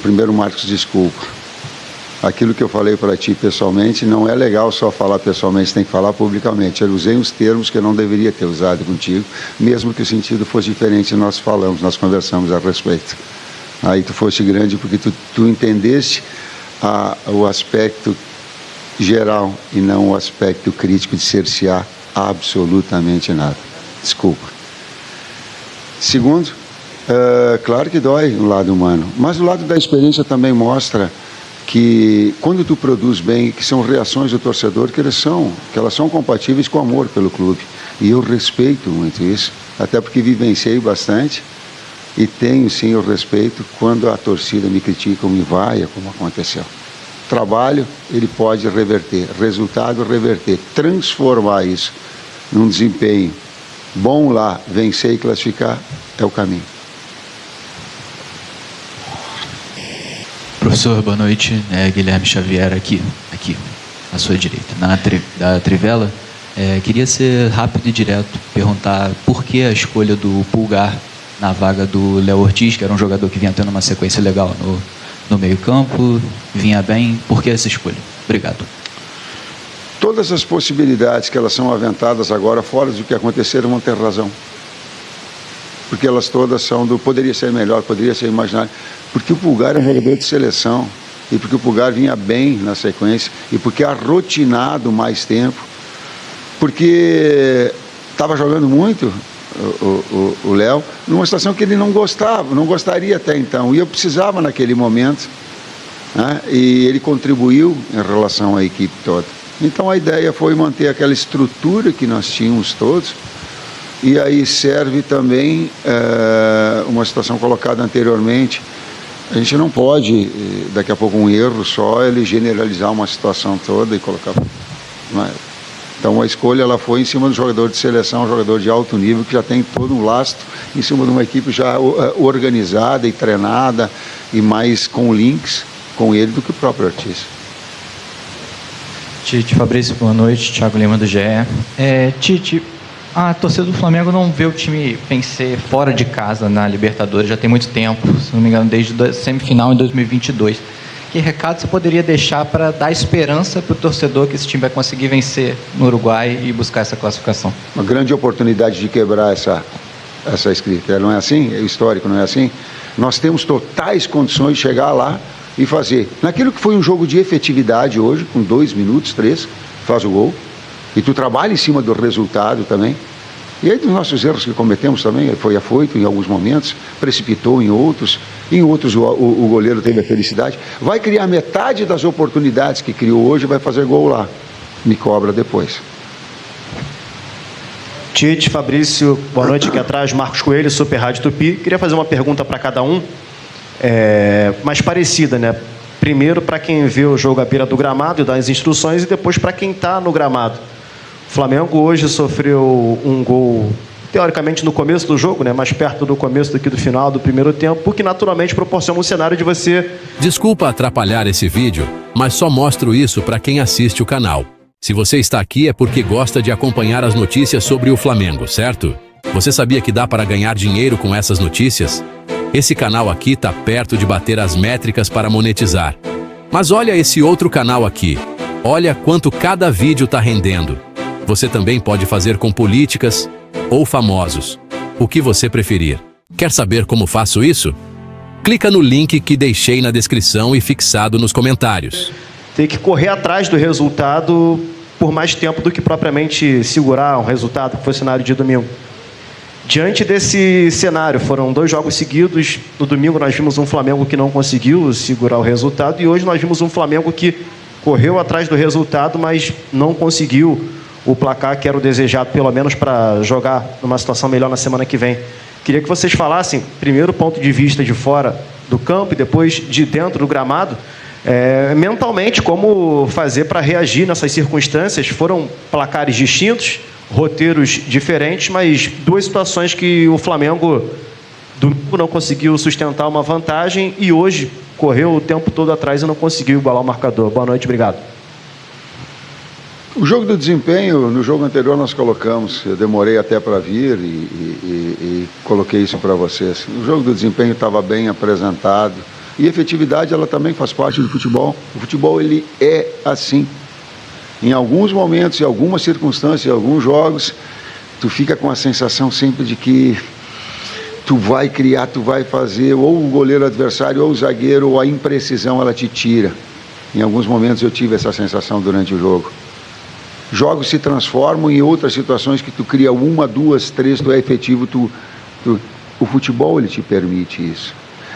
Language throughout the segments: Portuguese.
Primeiro, Marcos, desculpa. Aquilo que eu falei para ti pessoalmente, não é legal só falar pessoalmente, tem que falar publicamente. Eu usei uns termos que eu não deveria ter usado contigo, mesmo que o sentido fosse diferente, nós conversamos a respeito. Aí tu foste grande porque tu entendeste o aspecto geral e não o aspecto crítico de cercear absolutamente nada. Desculpa. Segundo, claro que dói o lado humano, mas o lado da experiência também mostra que quando tu produz bem, que são reações do torcedor que elas são compatíveis com o amor pelo clube. E eu respeito muito isso, até porque vivenciei bastante e tenho sim o respeito quando a torcida me critica ou me vaia, como aconteceu. Trabalho, ele pode reverter, resultado, reverter, transformar isso num desempenho bom lá, vencer e classificar é o caminho. Professor, boa noite. Guilherme Xavier aqui, à sua direita, da Trivela. Queria ser rápido e direto, perguntar por que a escolha do Pulgar na vaga do Léo Ortiz, que era um jogador que vinha tendo uma sequência legal no meio-campo, vinha bem. Por que essa escolha? Obrigado. Todas as possibilidades que elas são aventadas agora, fora do que aconteceram, vão ter razão. Porque elas todas são poderia ser melhor, poderia ser imaginário. Porque o Pulgar é um jogador de seleção, e porque o Pulgar vinha bem na sequência, e porque é rotinado mais tempo, porque estava jogando muito o Léo, numa situação que ele não gostaria até então, e eu precisava naquele momento, né? E ele contribuiu em relação à equipe toda. Então a ideia foi manter aquela estrutura que nós tínhamos todos, e aí serve também uma situação colocada anteriormente. A gente não pode, daqui a pouco um erro só, ele generalizar uma situação toda e colocar... Então a escolha ela foi em cima do jogador de seleção, um jogador de alto nível, que já tem todo um lastro, em cima de uma equipe já organizada e treinada, e mais com links com ele do que o próprio Ortiz. Tite, Fabrício, boa noite. Thiago Lima do GE. Tite, a torcida do Flamengo não vê o time vencer fora de casa na Libertadores já tem muito tempo, se não me engano, desde a semifinal em 2022. Que recado você poderia deixar para dar esperança para o torcedor que esse time vai conseguir vencer no Uruguai e buscar essa classificação? Uma grande oportunidade de quebrar essa escrita. Não é assim? O histórico não é assim? Nós temos totais condições de chegar lá e fazer. Naquilo que foi um jogo de efetividade hoje, com 2 minutos, 3, faz o gol. E tu trabalha em cima do resultado também. E aí dos nossos erros que cometemos também, foi afoito em alguns momentos, precipitou em outros o goleiro teve a felicidade. Vai criar metade das oportunidades que criou hoje, vai fazer gol lá. Me cobra depois. Tite, Fabrício, boa noite aqui atrás, Marcos Coelho, Super Rádio Tupi. Queria fazer uma pergunta para cada um, mais parecida, né? Primeiro para quem vê o jogo à beira do gramado e dá as instruções, e depois para quem está no gramado. O Flamengo hoje sofreu um gol, teoricamente no começo do jogo, né? Mais perto do começo do que do final do primeiro tempo, o que naturalmente proporciona um cenário de você... Desculpa atrapalhar esse vídeo, mas só mostro isso para quem assiste o canal. Se você está aqui é porque gosta de acompanhar as notícias sobre o Flamengo, certo? Você sabia que dá para ganhar dinheiro com essas notícias? Esse canal aqui tá perto de bater as métricas para monetizar. Mas olha esse outro canal aqui. Olha quanto cada vídeo tá rendendo. Você também pode fazer com políticas ou famosos. O que você preferir. Quer saber como faço isso? Clica no link que deixei na descrição e fixado nos comentários. Tem que correr atrás do resultado por mais tempo do que propriamente segurar um resultado, que foi o cenário de domingo. Diante desse cenário, foram 2 jogos seguidos. No domingo nós vimos um Flamengo que não conseguiu segurar o resultado, e hoje nós vimos um Flamengo que correu atrás do resultado, mas não conseguiu o placar que era o desejado, pelo menos para jogar numa situação melhor na semana que vem. Queria que vocês falassem, primeiro ponto de vista de fora do campo e depois de dentro do gramado, mentalmente, como fazer para reagir nessas circunstâncias. Foram placares distintos, roteiros diferentes, mas 2 situações que o Flamengo domingo não conseguiu sustentar uma vantagem e hoje correu o tempo todo atrás e não conseguiu igualar o marcador. Boa noite, obrigado. O jogo do desempenho, no jogo anterior nós colocamos, eu demorei até para vir e coloquei isso para vocês. O jogo do desempenho estava bem apresentado, E efetividade, ela também faz parte do futebol. O futebol, ele é assim. Em alguns momentos, em algumas circunstâncias, em alguns jogos, tu fica com a sensação sempre de que tu vai criar, tu vai fazer, ou o goleiro adversário, ou o zagueiro, ou a imprecisão, ela te tira. Em alguns momentos eu tive essa sensação durante o jogo. Jogos se transformam em outras situações que tu cria 1, 2, 3, tu é efetivo, o futebol, ele te permite isso.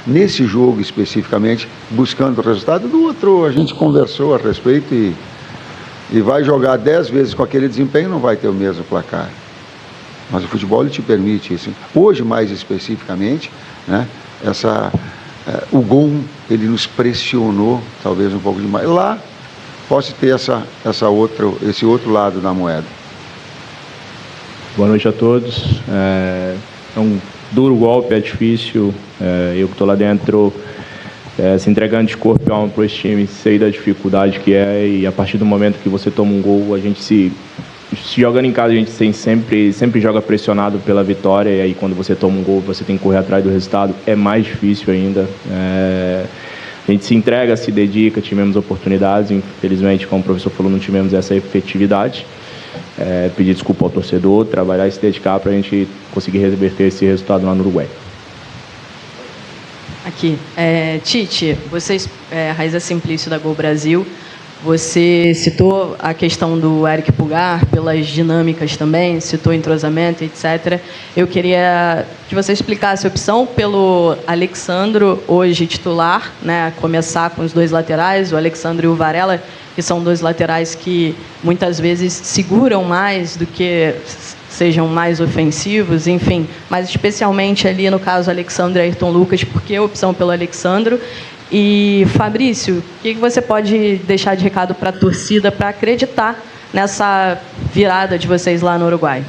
Nesse jogo especificamente, buscando o resultado do outro, a gente conversou a respeito e vai jogar 10 vezes com aquele desempenho, não vai ter o mesmo placar. Mas o futebol, ele te permite isso. Hoje, mais especificamente, né, o gol, ele nos pressionou talvez um pouco demais. Lá, posso ter esse outro lado da moeda. Boa noite a todos. É um duro golpe, é difícil. Eu que estou lá dentro, se entregando de corpo e alma para esse time, sei da dificuldade que é, e a partir do momento que você toma um gol, a gente se jogando em casa, a gente sempre joga pressionado pela vitória, e aí quando você toma um gol, você tem que correr atrás do resultado, é mais difícil ainda. A gente se entrega, se dedica, tivemos oportunidades, infelizmente, como o professor falou, não tivemos essa efetividade. Pedir desculpa ao torcedor, trabalhar e se dedicar para a gente conseguir reverter esse resultado lá no Uruguai. Aqui, Tite, vocês, Raíza Simplício da Gol Brasil, você citou a questão do Eric Pulgar, pelas dinâmicas também, citou entrosamento, etc. Eu queria que você explicasse a opção pelo Alexandro, hoje titular, né, começar com os dois laterais, o Alexandro e o Varela, que são dois laterais que muitas vezes seguram mais do que sejam mais ofensivos, enfim, mas especialmente ali no caso Alexandro e Ayrton Lucas, porque a opção pelo Alexandro. E Fabrício, o que você pode deixar de recado para a torcida para acreditar nessa virada de vocês lá no Uruguai?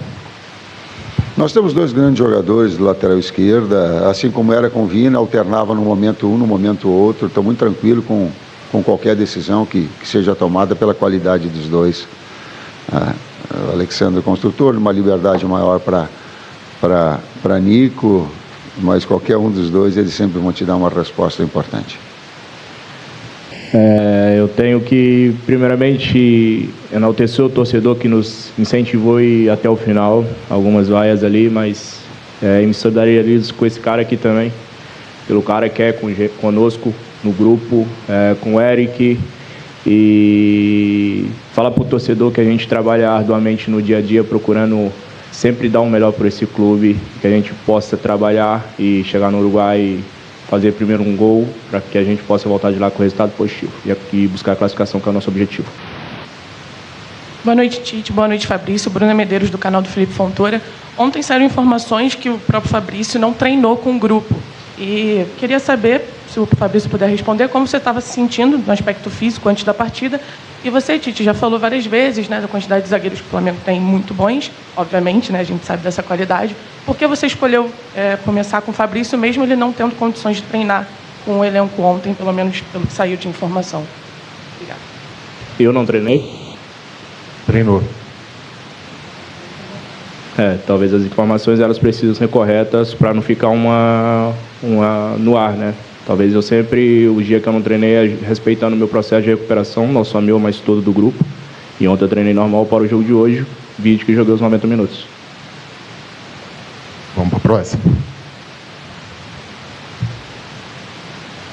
Nós temos dois grandes jogadores de lateral esquerda, assim como era com o Vina, alternava no momento um, no momento outro. Estou muito tranquilo com qualquer decisão que seja tomada pela qualidade dos dois. O Alexandre Construtor, uma liberdade maior para Nico, mas qualquer um dos dois, eles sempre vão te dar uma resposta importante. Eu tenho que, primeiramente, enaltecer o torcedor que nos incentivou ir até o final, algumas vaias ali, mas me solidarizo com esse cara aqui também, pelo cara que é conosco no grupo, com o Eric, e falar para o torcedor que a gente trabalha arduamente no dia a dia, procurando sempre dar o melhor para esse clube, que a gente possa trabalhar e chegar no Uruguai e fazer primeiro um gol, para que a gente possa voltar de lá com resultado positivo e buscar a classificação, que é o nosso objetivo. Boa noite, Tite. Boa noite, Fabrício. Bruna Medeiros, do canal do Felipe Fontoura. Ontem saíram informações que o próprio Fabrício não treinou com o grupo. E queria saber, se o Fabrício puder responder, como você estava se sentindo no aspecto físico antes da partida. E você, Tite, já falou várias vezes, né, da quantidade de zagueiros que o Flamengo tem muito bons, obviamente, né, a gente sabe dessa qualidade. Por que você escolheu começar com o Fabrício, mesmo ele não tendo condições de treinar com o elenco ontem, pelo menos pelo que saiu de informação? Obrigada. Eu não treinei? Treinou. Talvez as informações elas precisam ser corretas para não ficar uma no ar, né? Talvez eu sempre, o dia que eu não treinei, respeitando o meu processo de recuperação, não só meu, mas todo do grupo. E ontem eu treinei normal para o jogo de hoje, vídeo que joguei os 90 minutos. Vamos para a próxima.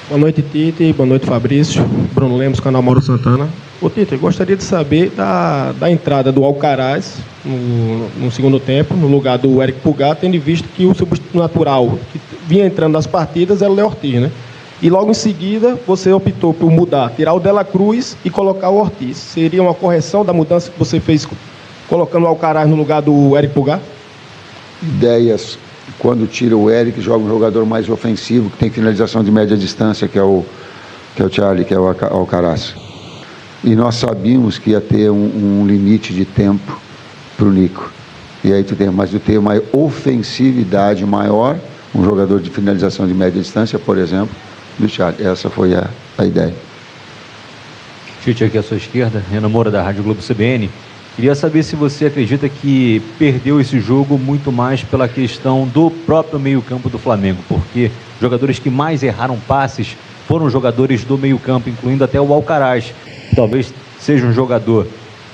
Boa noite, Tite. Boa noite, Fabrício. Bruno Lemos, canal Mauro Santana. Ô, Tite, gostaria de saber da entrada do Alcaraz no segundo tempo, no lugar do Eric Pulgar, tendo visto que o substituto natural que vinha entrando nas partidas era o Léo Ortiz, né? E logo em seguida você optou por mudar, tirar o Dela Cruz e colocar o Ortiz. Seria uma correção da mudança que você fez colocando o Alcaraz no lugar do Eric Pulgar? Ideias, quando tira o Eric, joga um jogador mais ofensivo, que tem finalização de média distância, que é o Charlie, que é o Alcaraz. E nós sabíamos que ia ter um limite de tempo para o Nico. E aí tu tem uma ofensividade maior, um jogador de finalização de média distância, por exemplo, do Charlie. Essa foi a ideia. Tite, aqui à sua esquerda, Renan Moura, da Rádio Globo CBN. Queria saber se você acredita que perdeu esse jogo muito mais pela questão do próprio meio-campo do Flamengo, porque jogadores que mais erraram passes foram jogadores do meio-campo, incluindo até o Alcaraz, que talvez seja um jogador,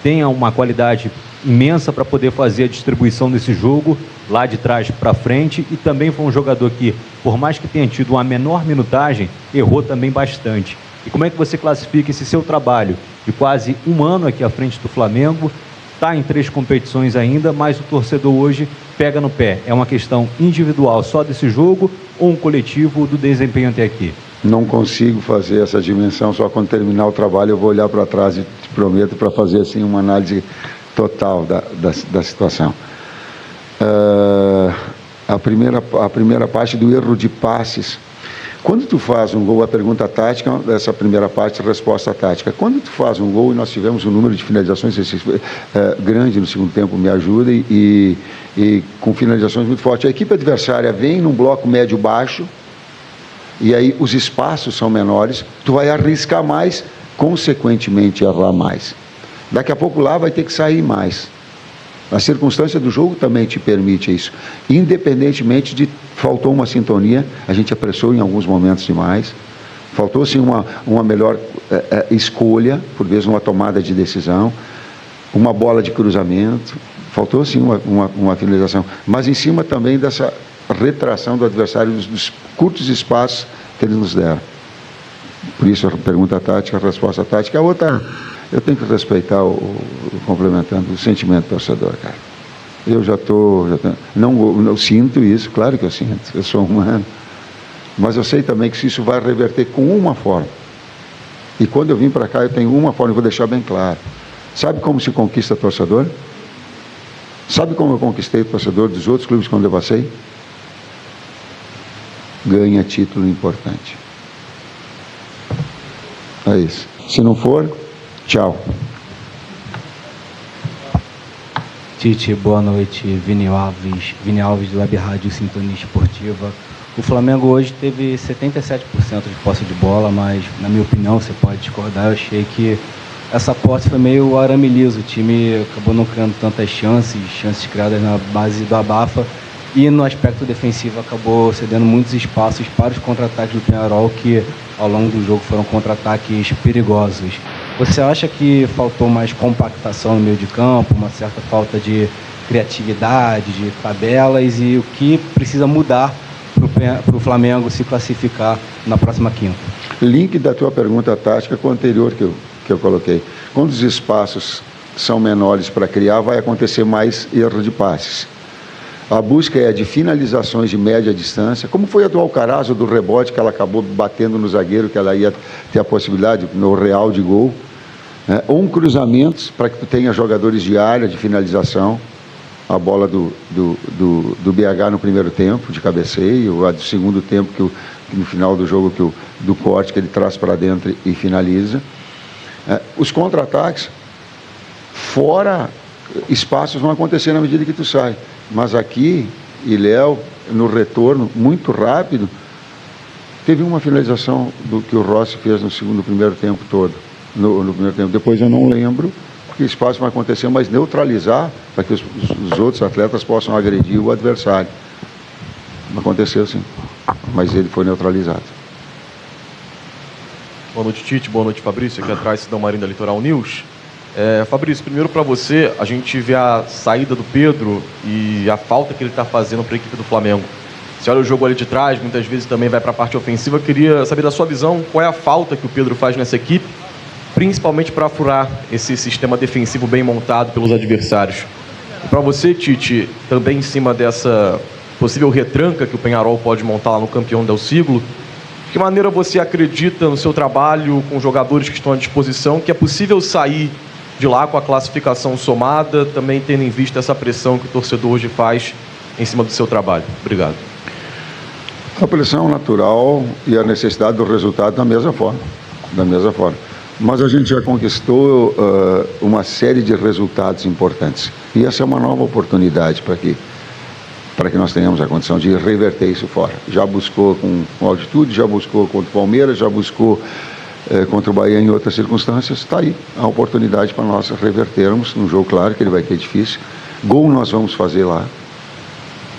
tenha uma qualidade imensa para poder fazer a distribuição desse jogo lá de trás para frente, e também foi um jogador que, por mais que tenha tido uma menor minutagem, errou também bastante. E como é que você classifica esse seu trabalho de quase um ano aqui à frente do Flamengo? Está em 3 competições ainda, mas o torcedor hoje pega no pé. É uma questão individual só desse jogo ou um coletivo do desempenho até aqui? Não consigo fazer essa dimensão, só quando terminar o trabalho eu vou olhar para trás e te prometo para fazer assim uma análise total da situação. A primeira parte do erro de passes. Quando tu faz um gol, a pergunta tática, essa primeira parte, resposta tática. Quando tu faz um gol, e nós tivemos um número de finalizações grande no segundo tempo, me ajuda, e com finalizações muito fortes. A equipe adversária vem num bloco médio-baixo, e aí os espaços são menores, tu vai arriscar mais, consequentemente errar mais. Daqui a pouco lá vai ter que sair mais. A circunstância do jogo também te permite isso. Independentemente de faltou uma sintonia, a gente apressou em alguns momentos demais, faltou sim uma melhor escolha, por vezes uma tomada de decisão, uma bola de cruzamento, faltou sim uma finalização, mas em cima também dessa retração do adversário dos curtos espaços que eles nos deram. Por isso a pergunta tática, a resposta tática. A outra, eu tenho que respeitar, complementando, o sentimento do torcedor, cara. Eu não sinto isso, claro que eu sinto, eu sou humano, mas eu sei também que isso vai reverter com uma forma. E quando eu vim para cá, eu tenho uma forma, eu vou deixar bem claro. Sabe como se conquista torcedor? Sabe como eu conquistei o torcedor dos outros clubes quando eu passei? Ganha título importante. É isso. Se não for, tchau. Tite, boa noite. Vini Alves do Web Rádio Sintonia Esportiva. O Flamengo hoje teve 77% de posse de bola, mas, na minha opinião, você pode discordar, eu achei que essa posse foi meio arame liso. O time acabou não criando tantas chances criadas na base do abafa, e no aspecto defensivo acabou cedendo muitos espaços para os contra-ataques do Peñarol, que ao longo do jogo foram contra-ataques perigosos. Você acha que faltou mais compactação no meio de campo, uma certa falta de criatividade, de tabelas, e o que precisa mudar para o Flamengo se classificar na próxima quinta? Link da tua pergunta tática com o anterior que eu coloquei. Quando os espaços são menores para criar, vai acontecer mais erro de passes. A busca é de finalizações de média distância, como foi a do Alcaraz, ou do rebote, que ela acabou batendo no zagueiro, que ela ia ter a possibilidade, no real, de gol. Ou um cruzamento, para que tu tenha jogadores de área, de finalização. A bola do BH no primeiro tempo, de cabeceio, a do segundo tempo, que no final do jogo, do corte, que ele traz para dentro e finaliza. Os contra-ataques, fora espaços, vão acontecer na medida que tu sai. Mas aqui, e Léo, no retorno, muito rápido, teve uma finalização do que o Rossi fez no primeiro tempo todo. No primeiro tempo. Depois eu não lembro, porque espaço vai acontecer, mas neutralizar, para que os outros atletas possam agredir o adversário. Aconteceu sim, mas ele foi neutralizado. Boa noite, Tite. Boa noite, Fabrício. Aqui atrás, Cidão Marinho da Litoral News. Fabrício, primeiro para você, a gente vê a saída do Pedro e a falta que ele está fazendo para a equipe do Flamengo. Você olha o jogo ali de trás, muitas vezes também vai para a parte ofensiva. Eu queria saber da sua visão, qual é a falta que o Pedro faz nessa equipe, principalmente para furar esse sistema defensivo bem montado pelos adversários. Para você, Tite, também em cima dessa possível retranca que o Peñarol pode montar lá no Campeão del Siglo, de que maneira você acredita no seu trabalho com jogadores que estão à disposição, que é possível sair de lá com a classificação somada, também tendo em vista essa pressão que o torcedor hoje faz em cima do seu trabalho? Obrigado. A pressão natural e a necessidade do resultado da mesma forma. Mas a gente já conquistou uma série de resultados importantes. E essa é uma nova oportunidade para que nós tenhamos a condição de reverter isso fora. Já buscou com altitude, já buscou contra o Palmeiras, já buscou contra o Bahia em outras circunstâncias. Está aí a oportunidade para nós revertermos num jogo, claro que ele vai ter difícil. Gol nós vamos fazer lá.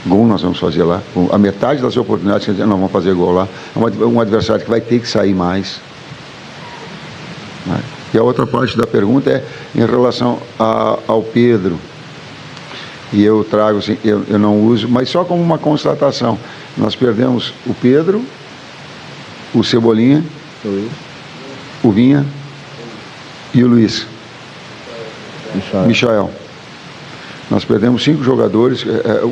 Gol nós vamos fazer lá. A metade das oportunidades que nós vamos fazer gol lá. É um adversário que vai ter que sair mais. E a outra parte da pergunta é em relação ao Pedro. E eu trago, assim, eu não uso, mas só como uma constatação. Nós perdemos o Pedro, o Cebolinha, o Vinha e o Luiz. Michael. Nós perdemos 5 jogadores,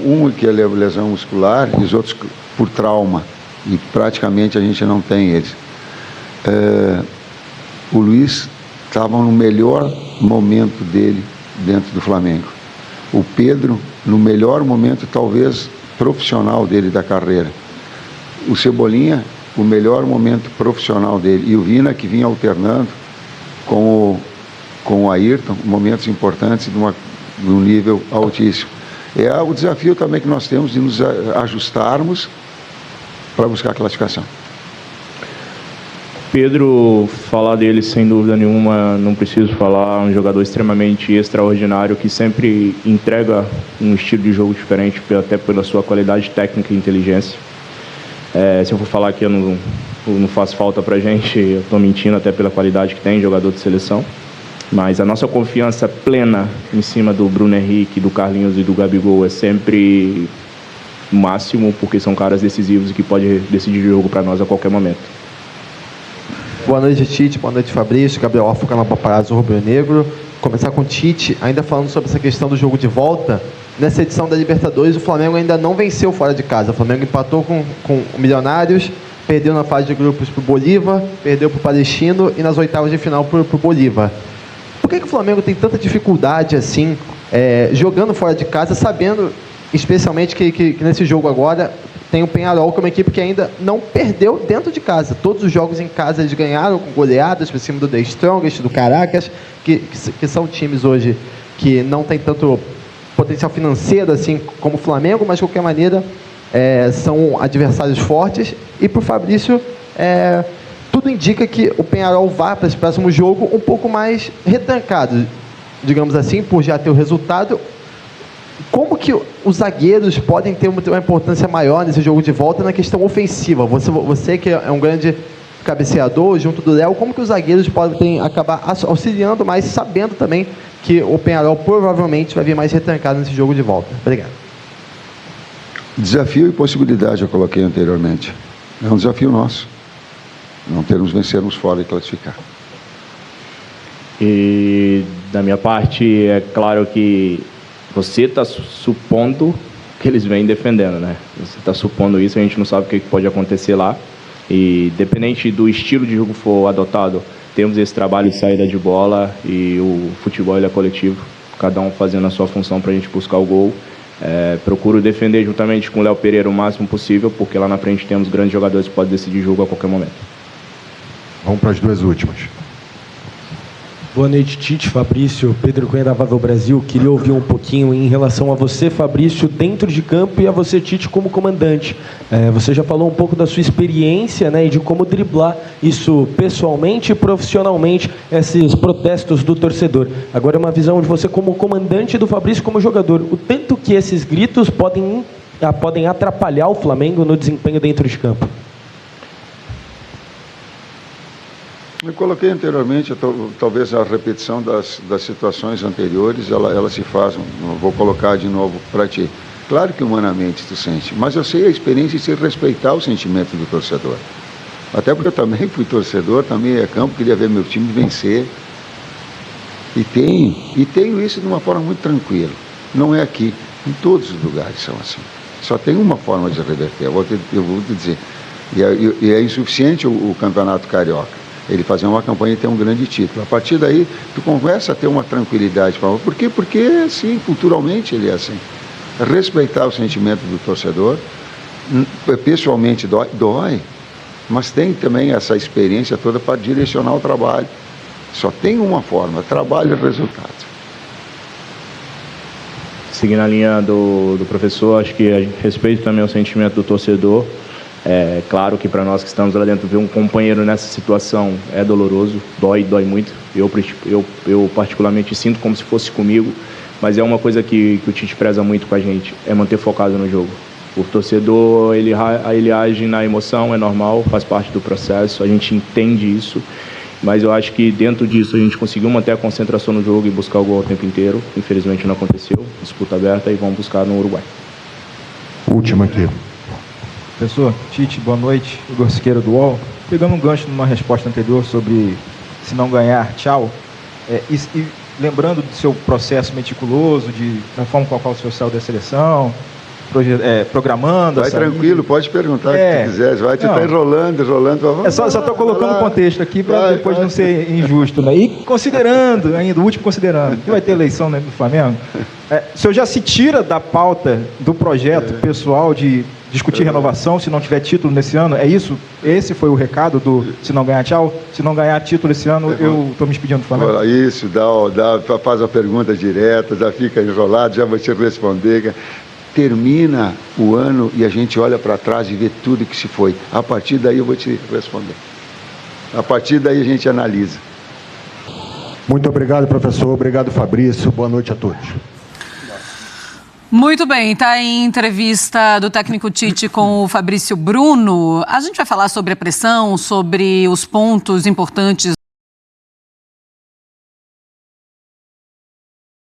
um que é lesão muscular e os outros por trauma. E praticamente a gente não tem eles. O Luiz estava no melhor momento dele dentro do Flamengo. O Pedro, no melhor momento, talvez, profissional dele da carreira. O Cebolinha, o melhor momento profissional dele. E o Vina, que vinha alternando com o Ayrton, momentos importantes de um nível altíssimo. É o desafio também que nós temos de nos ajustarmos para buscar a classificação. Pedro, falar dele sem dúvida nenhuma, não preciso falar, um jogador extremamente extraordinário que sempre entrega um estilo de jogo diferente, até pela sua qualidade técnica e inteligência. Se eu for falar que eu não faço falta pra gente, eu estou mentindo, até pela qualidade que tem, jogador de seleção. Mas a nossa confiança plena em cima do Bruno Henrique, do Carlinhos e do Gabigol é sempre o máximo, porque são caras decisivos e que podem decidir o jogo para nós a qualquer momento. Boa noite, Tite. Boa noite, Fabrício. Gabriel Orfo, canal Paparazzo Rubro Negro. Começar com o Tite, ainda falando sobre essa questão do jogo de volta. Nessa edição da Libertadores, o Flamengo ainda não venceu fora de casa. O Flamengo empatou com o Milionários, perdeu na fase de grupos para o Bolívar, perdeu para o Palestino e nas oitavas de final para o Bolívar. Por que o Flamengo tem tanta dificuldade assim, jogando fora de casa, sabendo especialmente que nesse jogo agora tem o Peñarol, que é uma equipe que ainda não perdeu dentro de casa. Todos os jogos em casa eles ganharam com goleadas por cima do The Strongest, do Caracas, que são times hoje que não tem tanto potencial financeiro assim como o Flamengo, mas de qualquer maneira são adversários fortes. E para o Fabrício, tudo indica que o Peñarol vá para esse próximo jogo um pouco mais retrancado, digamos assim, por já ter o resultado. Como que os zagueiros podem ter uma importância maior nesse jogo de volta na questão ofensiva? Você que é um grande cabeceador junto do Léo, como que os zagueiros podem acabar auxiliando mais, sabendo também que o Peñarol provavelmente vai vir mais retrancado nesse jogo de volta? Obrigado. Desafio e possibilidade eu coloquei anteriormente. É um desafio nosso. Não termos vencermos fora e classificar. E da minha parte, é claro que você está supondo que eles vêm defendendo, né? Você está supondo isso, a gente não sabe o que pode acontecer lá. E dependente do estilo de jogo que for adotado, temos esse trabalho de saída de bola e o futebol ele é coletivo, cada um fazendo a sua função para a gente buscar o gol. Procuro defender juntamente com o Léo Pereira o máximo possível, porque lá na frente temos grandes jogadores que podem decidir o jogo a qualquer momento. Vamos para as duas últimas. Boa noite, Tite, Fabrício, Pedro Cunha da Vavel Brasil. Queria ouvir um pouquinho em relação a você, Fabrício, dentro de campo, e a você, Tite, como comandante. Você já falou um pouco da sua experiência, né, e de como driblar isso pessoalmente e profissionalmente, esses protestos do torcedor. Agora é uma visão de você como comandante do Fabrício como jogador. O tanto que esses gritos podem atrapalhar o Flamengo no desempenho dentro de campo. Eu coloquei anteriormente, talvez a repetição das situações anteriores, ela se faz, vou colocar de novo para ti. Claro que humanamente tu sente, mas eu sei a experiência de se respeitar o sentimento do torcedor. Até porque eu também fui torcedor, também é campo, queria ver meu time vencer. E tenho isso de uma forma muito tranquila. Não é aqui, em todos os lugares são assim. Só tem uma forma de reverter, eu vou te dizer. E é insuficiente o Campeonato Carioca. Ele fazer uma campanha e ter um grande título. A partir daí, tu começa a ter uma tranquilidade. Por quê? Porque, assim, culturalmente ele é assim. Respeitar o sentimento do torcedor, pessoalmente dói, mas tem também essa experiência toda para direcionar o trabalho. Só tem uma forma, trabalho e resultado. Seguindo a linha do professor, acho que a gente respeita também o sentimento do torcedor. É claro que para nós que estamos lá dentro, ver um companheiro nessa situação é doloroso, dói muito. Eu particularmente sinto como se fosse comigo, mas é uma coisa que o Tite preza muito com a gente, é manter focado no jogo. O torcedor, ele age na emoção, é normal, faz parte do processo, a gente entende isso, mas eu acho que dentro disso a gente conseguiu manter a concentração no jogo e buscar o gol o tempo inteiro. Infelizmente não aconteceu, disputa aberta, e vamos buscar no Uruguai. Última aqui. Professor, Tite, boa noite. Igor Siqueira do UOL. Pegando um gancho numa resposta anterior sobre se não ganhar, tchau. E lembrando do seu processo meticuloso, da forma com a qual o senhor saiu da seleção, programando... Vai tranquilo, pode perguntar o que tu quiser. Vai, tu está enrolando. Só estou colocando o contexto aqui para depois não ser injusto, né? E considerando, ainda o último considerando, que vai ter eleição, né, do Flamengo, o senhor já se tira da pauta do projeto pessoal de discutir renovação se não tiver título nesse ano? É isso? Esse foi o recado do se não ganhar, tchau? Se não ganhar título esse ano, eu estou me despedindo do Flamengo? Isso, faz a pergunta direta, já fica enrolado, já vou te responder. Termina o ano e a gente olha para trás e vê tudo que se foi. A partir daí eu vou te responder. A partir daí a gente analisa. Muito obrigado, professor. Obrigado, Fabrício. Boa noite a todos. Muito bem, está em entrevista do técnico Tite com o Fabrício Bruno. A gente vai falar sobre a pressão, sobre os pontos importantes